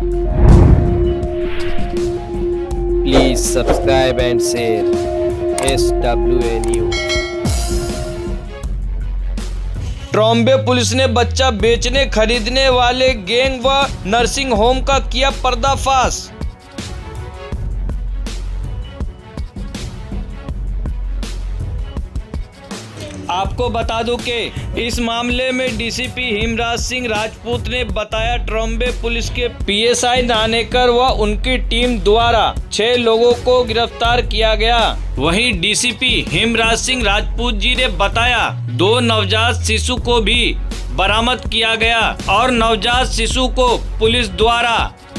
Please subscribe and share SWA News। Trombay police ने बच्चा बेचने खरीदने वाले गैंग व नर्सिंग होम का किया पर्दाफाश। आपको बता दूं कि इस मामले में डीसीपी हिमराज सिंह राजपूत ने बताया ट्रॉम्बे पुलिस के पीएसआई नानेकर व उनकी टीम द्वारा 6 लोगों को गिरफ्तार किया गया। वहीं डीसीपी हिमराज सिंह राजपूत जी ने बताया 2 नवजात शिशु को भी बरामद किया गया और नवजात शिशु को पुलिस द्वारा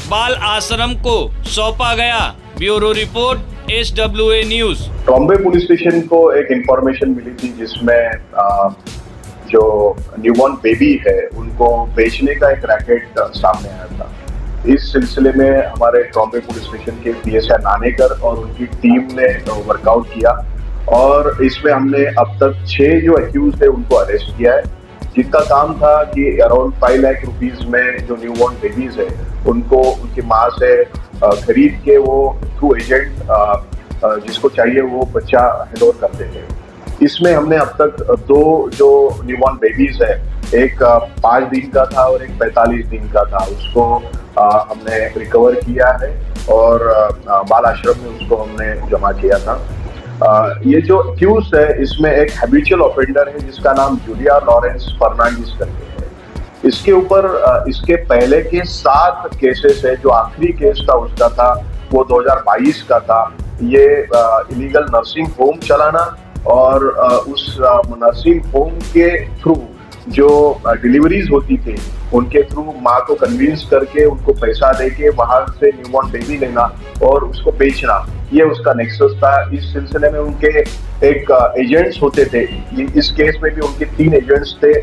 बाल आश्रम को सौंपा गया। Bureau report SWA news. Trombay police station को एक इंफॉर्मेशन मिली थी जिसमें जो न्यूबॉर्न बेबी है उनको बेचने का एक रैकेट सामने आया था। इस सिलसिले में हमारे ट्रॉम्बे पुलिस स्टेशन के पीएसआई नानेकर और उनकी टीम ने वर्कआउट किया और इसमें हमने अब तक 6 जो अक्यूज थे उनको अरेस्ट किया है, जिनका काम था कि अराउंड 5 लाख रुपीज में जो न्यूबॉर्न बेबीज है उनको उनकी माँ से खरीद के वो थ्रू एजेंट जिसको चाहिए वो बच्चा हैंड ओवर करते थे। इसमें हमने अब तक 2 जो न्यूबॉर्न बेबीज है, एक 5 दिन का था और एक 45 दिन का था, उसको हमने रिकवर किया है और बाल आश्रम में उसको हमने जमा किया था। ये जो अक्यूज है इसमें एक हैबिचुअल ऑफेंडर है जिसका नाम जूलिया लॉरेंस फर्नांडिस करके है। इसके ऊपर इसके पहले के 7 केसेस है। जो आखिरी केस था उसका था वो 2022 का था। ये इलीगल नर्सिंग होम चलाना और उस नर्सिंग होम के थ्रू जो डिलीवरीज होती थी उनके थ्रू माँ को कन्विंस करके उनको पैसा देके वहां से न्यूबॉर्न बेबी लेना और उसको बेचना, ये उसका नेक्सस था। इस सिलसिले में उनके एक एजेंट्स होते थे। इस केस में भी उनके 3 एजेंट्स थे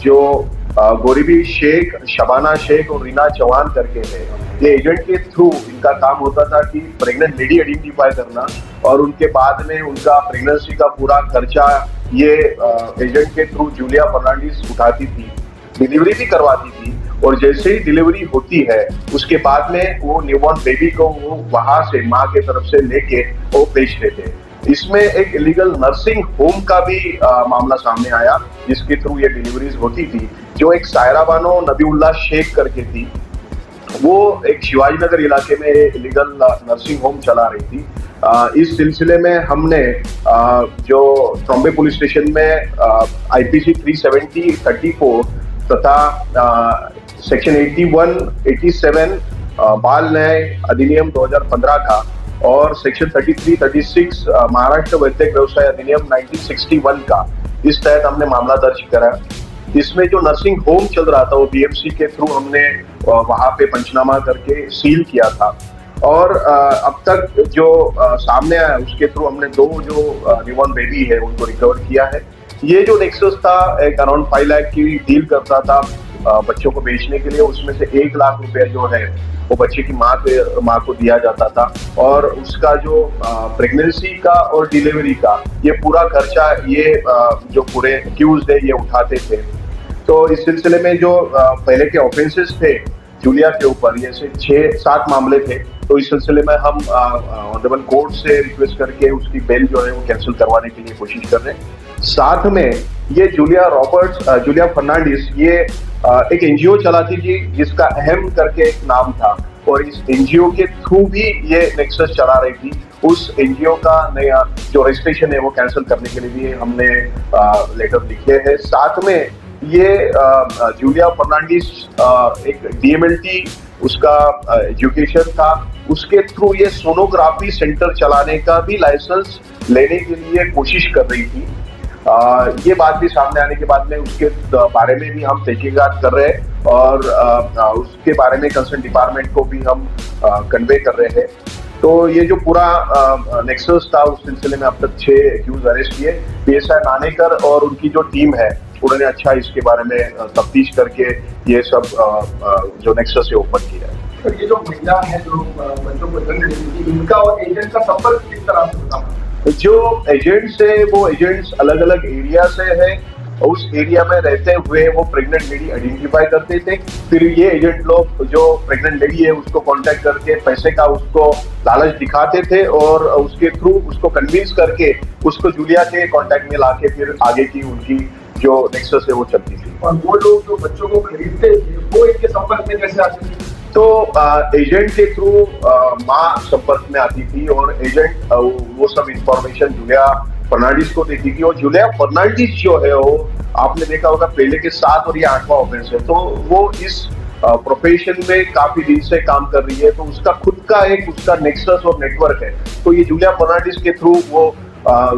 जो गोरीबी शेख, शबाना शेख और रीना चौहान करके थे। ये एजेंट के थ्रू इनका काम होता था कि प्रेग्नेंट लेडी आइडेंटिफाई करना और उनके बाद में उनका प्रेगनेंसी का पूरा खर्चा ये एजेंट के थ्रू जूलिया फर्नांडिस उठाती थी, डिलीवरी भी करवाती थी और जैसे ही डिलीवरी होती है उसके बाद में वो न्यूबॉर्न बेबी को वो वहां से माँ के तरफ से लेके वो बेचते थे। इसमें एक इलीगल नर्सिंग होम का भी मामला सामने आया जिसके थ्रू ये डिलीवरीज होती थी। जो एक सायरा बानो नबीउल्ला शेख करके थी, वो एक शिवाजी नगर इलाके में इलीगल नर्सिंग होम चला रही थी। इस सिलसिले में हमने जो ट्रॉम्बे पुलिस स्टेशन में IPC 370-34 तथा सेक्शन 81, 87 बाल न्याय अधिनियम 2015 का और सेक्शन 33, 36 महाराष्ट्र वैद्यक व्यवसाय अधिनियम 1961 का, इस तहत हमने मामला दर्ज करा। इसमें जो नर्सिंग होम चल रहा था वो BMC के थ्रू हमने वहां पे पंचनामा करके सील किया था और अब तक जो सामने आया उसके थ्रू हमने 2 जो न्यूबॉर्न बेबी है उनको रिकवर किया है। ये जो नेक्सस था एक अराउंड 5 लाख की डील करता था बच्चों को बेचने के लिए। उसमें से 1 लाख रुपए जो है वो बच्चे की माँ को दिया जाता था और उसका जो प्रेगनेंसी का और डिलीवरी का ये पूरा खर्चा ये जो पूरे एक्यूज है ये उठाते थे। तो इस सिलसिले में जो पहले के ऑफेंसेस थे जूलिया के ऊपर, ये से 6-7 मामले थे। तो इस सिलसिले में हम ऑनरेबल कोर्ट से रिक्वेस्ट करके उसकी बेल जो है वो कैंसिल करवाने के लिए कोशिश कर रहे हैं। साथ में ये जूलिया फर्नांडिस ये एक एनजीओ चलाती थी जिसका अहम करके एक नाम था और इस एनजीओ के थ्रू भी ये नेक्सस चला रही थी। उस एनजीओ का नया जो रजिस्ट्रेशन है वो कैंसिल करने के लिए भी हमने लेटर लिखे हैं। साथ में ये जूलिया फर्नांडिस एक DMLT उसका एजुकेशन था, उसके थ्रू ये सोनोग्राफी सेंटर चलाने का भी लाइसेंस लेने के लिए कोशिश कर रही थी। ये बात भी सामने आने के बाद में उसके बारे में भी हम तहकीकात कर रहे हैं और उसके बारे में कंसर्न डिपार्टमेंट को भी हम कन्वे कर रहे हैं। तो ये जो पूरा नेक्सस था उस सिलसिले में अब तक 6 एक्यूज अरेस्ट किए। पीएसआई नानेकर और उनकी जो टीम है उन्होंने अच्छा इसके बारे में तफ्तीश करके ये सब जो नेक्सस है ओपन किया है। तो ये जो महिला है जो बच्चों को जन्म देती थी, इनका और एजेंट का संपर्क किस तरह से होता है? जो एजेंट्स है वो एजेंट्स अलग अलग एरिया से है उस एरिया में रहते हुए वो प्रेग्नेंट लेडी आइडेंटिफाई करते थे। फिर ये एजेंट लोग जो प्रेग्नेंट लेडी है उसको कांटेक्ट करके पैसे का उसको लालच दिखाते थे और उसके थ्रू उसको कन्विंस करके उसको जूलिया के कांटेक्ट में लाके फिर आगे की उनकी जो नेक्सस है वो चलती थी। और वो लोग जो बच्चों को खरीदते थे वो इनके संपर्क में कैसे आते थे? तो एजेंट के थ्रू माँ संपर्क में आती थी और एजेंट वो सब इंफॉर्मेशन जूलिया फर्नांडिस को देती थी। और जूलिया फर्नांडिस जो है वो आपने देखा होगा पहले के 7 और ये 8वां ऑफेंस है, तो वो इस प्रोफेशन में काफी दिन से काम कर रही है, तो उसका खुद का एक उसका नेक्सस और नेटवर्क है। तो ये जूलिया फर्नांडिस के थ्रू वो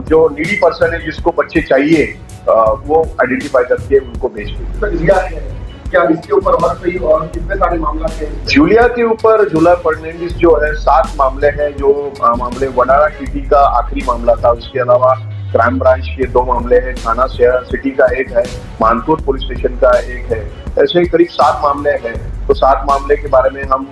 जो नीडी पर्सन है जिसको बच्चे चाहिए वो आइडेंटिफाई करके उनको भेजती तो लिया है क्या इसके ऊपर और कोई और कितने सारे मामला थे? जूलिया के ऊपर जूलिया फर्नांडिस जो है 7 मामले हैं। जो मामले वडारा सिटी का आखिरी मामला था, उसके अलावा क्राइम ब्रांच के 2 मामले हैं, थाना शहर सिटी का एक है, मानपुर पुलिस स्टेशन का एक है। ऐसे करीब 7 मामले हैं। तो 7 मामले के बारे में हम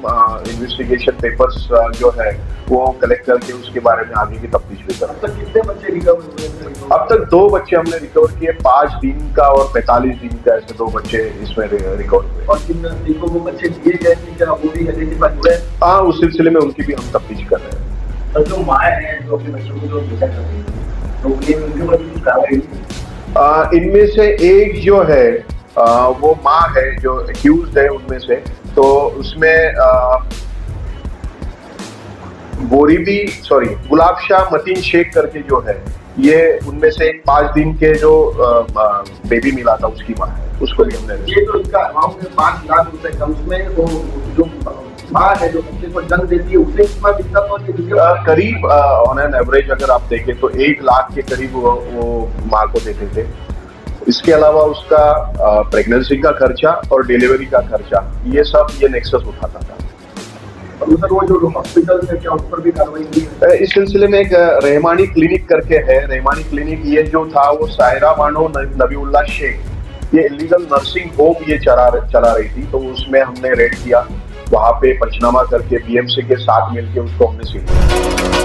इन्वेस्टिगेशन पेपर्स जो है वो कलेक्ट करके उसके बारे में आगे की तफ्तीश भी कर रहे हैं। अब तक कितने बच्चे रिकवर हुए? अब तक 2 बच्चे हमने रिकवर किए, 5 दिन का और 45 दिन का, ऐसे 2 बच्चे इसमें रिकवर हुए। और जिनको वो बच्चे दिए गए थे क्या वो भी आइडेंटिफाई हुए? हाँ, उस सिलसिले में उनकी भी हम तफ्तीश कर रहे हैं। और जो माँ है जो अपने बच्चों को जो बेचा कर रही है तो उनके ऊपर कुछ कार्रवाई नहीं? इनमें से एक जो है वो माँ है जो एक्यूज्ड है उनमें से। तो उसमें गुलाब शाह मतीन शेख करके जो है ये उनमें से एक 5 दिन के जो बेबी मिला था उसकी माँ है, उसको भी हमने ये तो इसका अमाउंट है 5 लाख रुपए का। उसमें वो जो माँ है जो बच्चे को जन्म देती है उसे कितना मिलता था? करीब ऑन एन एवरेज अगर आप देखें तो 1 लाख के करीब वो माँ को देते थे। इसके अलावा उसका प्रेगनेंसी का खर्चा और डिलीवरी का खर्चा ये नेक्सस उठाता था। सर वो जो हॉस्पिटल है क्या उस पर भी कार्रवाई हुई है? इस सिलसिले में एक रहमानी क्लिनिक करके है। रहमानी क्लिनिक ये जो था वो सायरा बानो नबीउल्लाह शेख ये इलीगल नर्सिंग होम ये चला रही थी। तो उसमें हमने रेड किया, वहाँ पे पंचनामा करके बीएमसी के साथ मिलकर उसको हमने सील किया।